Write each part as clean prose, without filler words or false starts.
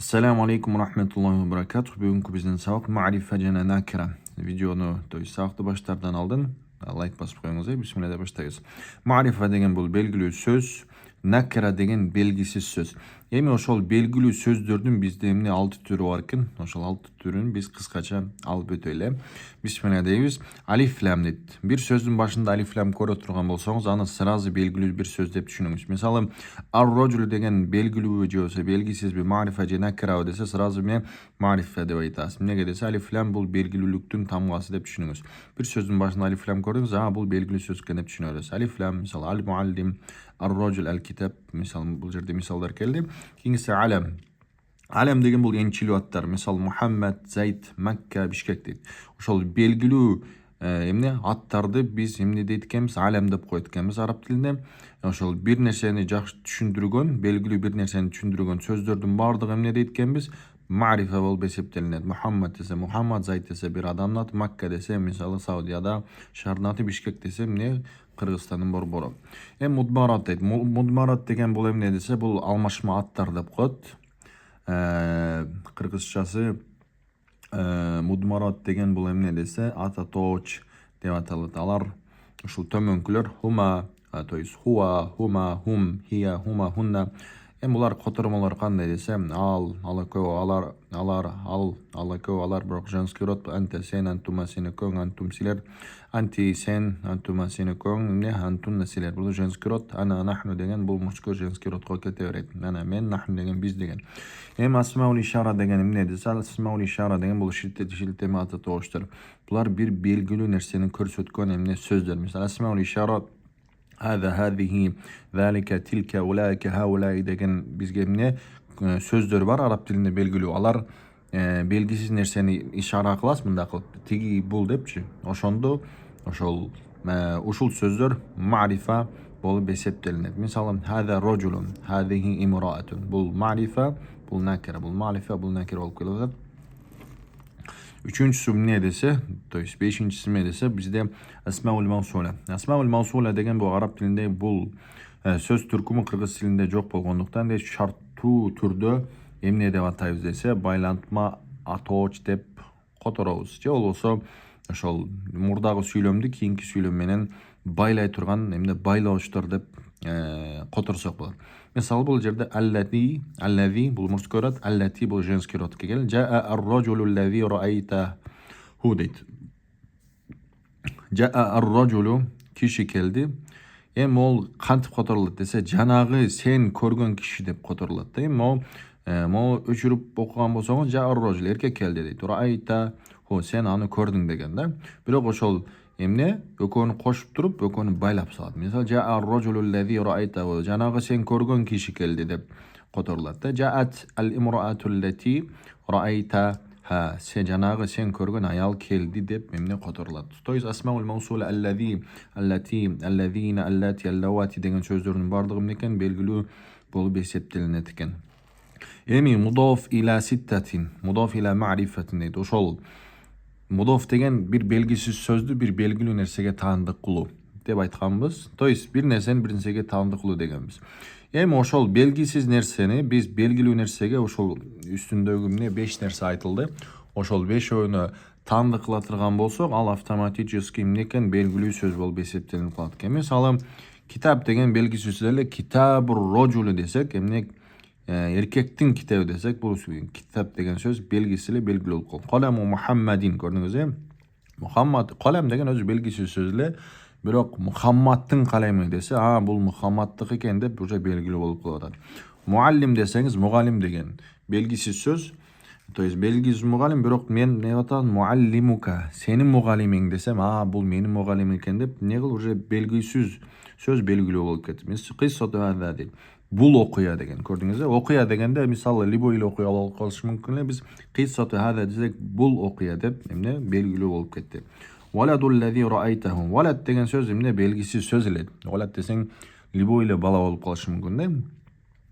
Assalamu alaikum wa rahmatullahi wa barakatuh. Бүгінгі біздің сабақ ма'рифа жана накира. Видеоны, сабақты баштардан алдын лайк басып қойыңыз. Бисмилlah деп баштайбыз. Ма'рифа деген бұл белгілі сөз, накира деген белгісіз сөз. Эми ошол белгилүү сөздөрдүн бизде эмне 6 түрү бар экен. Ошол 6 түрүн биз кыскача алып өтөлү. Бисмилlah дейбиз. Алиф лам дейт. Бир сөздүн башында алиф лам көрө турган болсоңуз, аны сразу белгилүү бир сөз деп түшүнүңүз. Мисалы, ар-раджул деген белгилүү же болсо белгисизби, ма'рифа же накира десе сразу мен ма'рифа деп айтасыз. Эмнеге десе алиф лам бул белгилүүлүктүн тамгасы деп түшүнүңүз. Бир сөздүн башында алиф лам көрдүңүз, бул белгилүү сөз экен деп түшүнөбүз. Алиф лам, мисалы, аль-муаллим, ар-раджул, аль-китаб, мисалы бул жерде мисалдар келди. Кийинкиси алам. Алам деген бул энчилүү аттар. Мисалы Мухаммад, Зайд, Макка, Бишкек дейт. Ошол белгилүү эмне аттарды биз эмне дейт экенбиз? Алам деп коет экенбиз араб тилинде. Ошол бир нерсени жакшы түшүндүргөн, белгилүү бир нерсени түшүндүргөн сөздөрдүн баардыгы эмне дейт экенбиз? Ма'рифа болуп эсептелинет. Мухаммад десе Мухаммад, Зайд десе бир адамдын аты, Макка десе мисалы Саудияда шаардын аты, Бишкек десе эмне Кыргызстандын борбору. Мудмарат дейт. Мудмарат деген бул эмне десе бул алмашма аттар деп коет. Кыргызчасы мудмарат деген бул эмне десе ата точ деп аталат. Алар ушул төмөнкүлөр хума, то есть хуа, хума, хум, хия, хума, хунна. Булар котормолор кандай десе ал, алакөө, алар, ал, алакөө, алар, бирок женский род. Анте сен, антума сенекөң, антум силер, анти сен, антума сенекөң, эмне антунна силер. Бул женский род. Ана нахну деген бул мужской женский родго кете берет. Ана мен, нахну деген биз деген. Асмаул ишара деген эмне десе, асмаул ишара деген бул шилтеме аты тооштор. Булар бир белгилүү нерсени көрсөткөн эмне сөздөр. Мисалы асмаул ишара هذا هذه ذلك تلك أولئك هؤلاء деген бизге эмне сөздөр бар араб тилинде белгилүү. Алар белгисиз нерсени ишара кыласыз мындай кылып, тиги бул депчи. Ошондо ошол ушул сөздөр ма'рифа болуп эсептелинет. Мисалы هذا رجل هذه امرأة. Бул ма'рифа, бул накира, бул ма'рифа, бул накира болуп келет. Üçüncüsü ne dese, то есть beşincisi ne dese bizde asmaul mavsula. Asmaul mavsula деген bu arap dilinde bul söz türkümü kırgız tilinde жок болгондуктан шарттуу түрдө эмне деп атайбыз десе, байлантма атооч деп которобуз. Же болбосо ошол мурдагы сүйлөмдү кийинки сүйлөм менен байлай турган эмне байлоочтор деп которсок болот. Мисалы бул жерде аллази бул мужской род, аллати бул женский род келген. Жаа ар-раджулу аллази раайтаху дейт. Жаа ар-раджулу киши келди. Ол кантип которулат десе, жанагы сен көргөн киши деп которулат да. Могу өчүрүп окуган болсоңуз жаа ар-раджул эркек келди дейт. Раайтаху сен аны көрдүң деген да. Бирок ошол эмне экөөнү кошуп туруп экөөнү байлап салат. Мисалы жаа ар-раджулу аллази раайтаху жанагы сен көргөн киши келди деп которулат да. Жаат ал-имраату аллати раайтаха сен жанагы сен көргөн аял келди деп эмне которулат. То есть асмаул мавсула аллази, аллати, аллазина, аллати, аллавати деген сөздөрдүн баардыгы эмне экен белгилүү болуп эсептелинет экен. Эми мудоф ила ситтатин, мудоф ила ма'рифатин дейт. Ошол мудоф деген бир белгисиз сөздү бир белгилүү нерсеге таандык кылуу деп айтканбыз. То есть бир нерсени бир нерсеге таандык кылуу дегенбиз. Эми ошол белгисиз нерсени биз белгилүү нерсеге ошол үстүндөгү эмне 5 нерсе айтылды. Ошол 5өөнү таандык кыла турган болсок, ал автоматически эмне экен белгилүү сөз болуп эсептелип калат экен. Мисалы китап деген белгисиз сөз эле, китабур раджулу десек, эмне эркектин китеби десек, бул китап деген сөз белгиси эле белгилүү болуп калат. Каламу Мухаммадин көрдүңүз Мухаммад, калам деген өзү белгисиз сөз эле, бирок Мухаммадтын калеми десе, бул Мухаммадтыкы экен деп уже белгилүү болуп калат. Муаллим десеңиз, мугалим деген белгисиз сөз. То есть белгисиз мугалим, бирок мен эмне атам муаллимука, сенин мугалимиң десем, бул менин мугалимим экен деп эмне кыл уже белгисиз сөз белгилүү болуп кетти. Кыссату дейт. Бул окуя деген көрдүңүз окуя дегенде мисалы любой эле окуя болуп калышы мүмкүн эле, биз кыссату хада десек бул окуя деп эмне белгилүү болуп кетти. Валадул лази раайтаху. Валад деген сөз эмне белгисиз сөз эле. Валад десең любой эле бала болуп калышы мүмкүн да.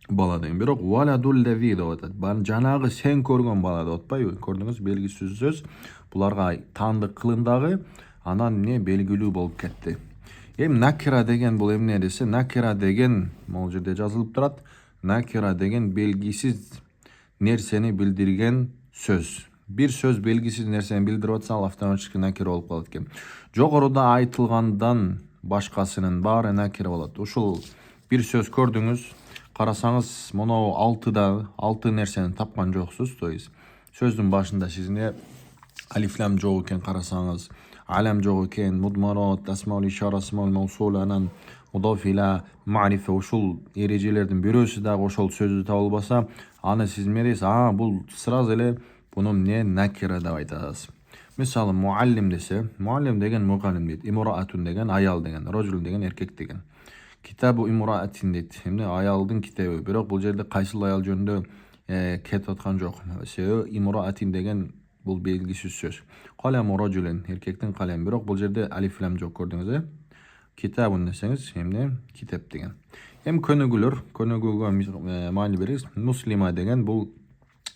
Бала деген, бирок валадул лази деп атат. Жанагы сен көргөн бала деп атпайбы? Көрдүңүз белгисиз сөз. Буларга таандык кылындагы анан эмне белгилүү болуп кетти. Накира деген бул эмне десе, накира деген могул жерде жазылып турат. Накира деген белгисиз nerseni bildirgen söz. Bir söz belgisiz nerseni bildirip atsa al avtomatik nakir olup kalat eкен. Jogorуда aytılgandan başkasının bari nakir bolat. Uşul bir söz gördüңүz, карасаңыз, монау 6 nerseni tapkan жоксуз. То есть sözdün başında siz ne aliflam жок экен карасаңыз, алам жок экен, мудмарат, асмаул ишара, асмаул маусул, анан мудаф ила, ма'рифа, ушул эрежелердин бирөөсү дагы ошол сөздү таба албаса, аны сиз мересиз, бул сразу эле буну эмне накира деп айтасыз. Мисалы муаллим десе, муаллим деген мугаллим дейт, имраатун деген аял деген, рожул деген эркек деген. Китабу имраатин дейт, эмне аялдын китеби. Бирок бул жерде кайсыл аял жөнүндө кетип аткан жок. Себеби имраатин деген бул белгисиз сөз. Калам рожулен, эркектин калем. Бирок бул жерде алиф лам жок, көрдүңүз. Китабун десеңиз, эмне китеп деген. Көнөгүүгө маани беребиз. Муслима деген бул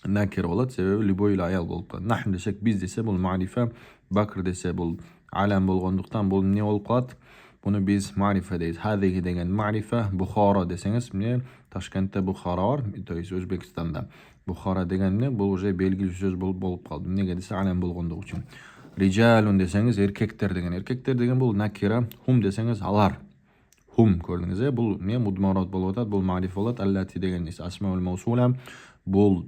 накир болот, себеби любой эле аял болуп калат. Нахн десек, биз десе бул ма'рифа, бакр десе бул алам болгондуктан бул эмне болуп калат? Буну биз ма'рифа дейбиз. Хадиги деген ма'рифа, Бухара десеңиз, эмне Ташкентте Бухара бар, то есть Өзбекстанда. Бухара деген эмне? Бул уже белгилүү сөз болуп калды. Эмнеге десе алам болгондугу үчүн. Rijалун десеңиз, эркектер деген. Эркектер деген бул накира. Хум десеңиз, алар. Хум, көрдүңүз, бул эмне мудмарат болуп атат, бул ма'рифа болот. Аллати деген асмаул маусула, бул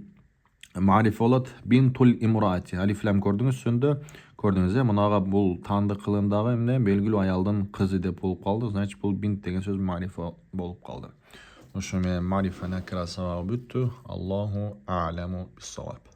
ма'рифа болот. Бинтул имраати, алиф лам көрдүңүз сөндө, көрдүңүз, мынага бул таандык кылымдагы эмне белгилүү аялдын кызы деп болуп калды. Значит, бул бинт деген сөз ма'рифа болуп калды. Ошо менен ма'рифа накира сабагы бүттү. Аллаху а'ламу бис-саваб.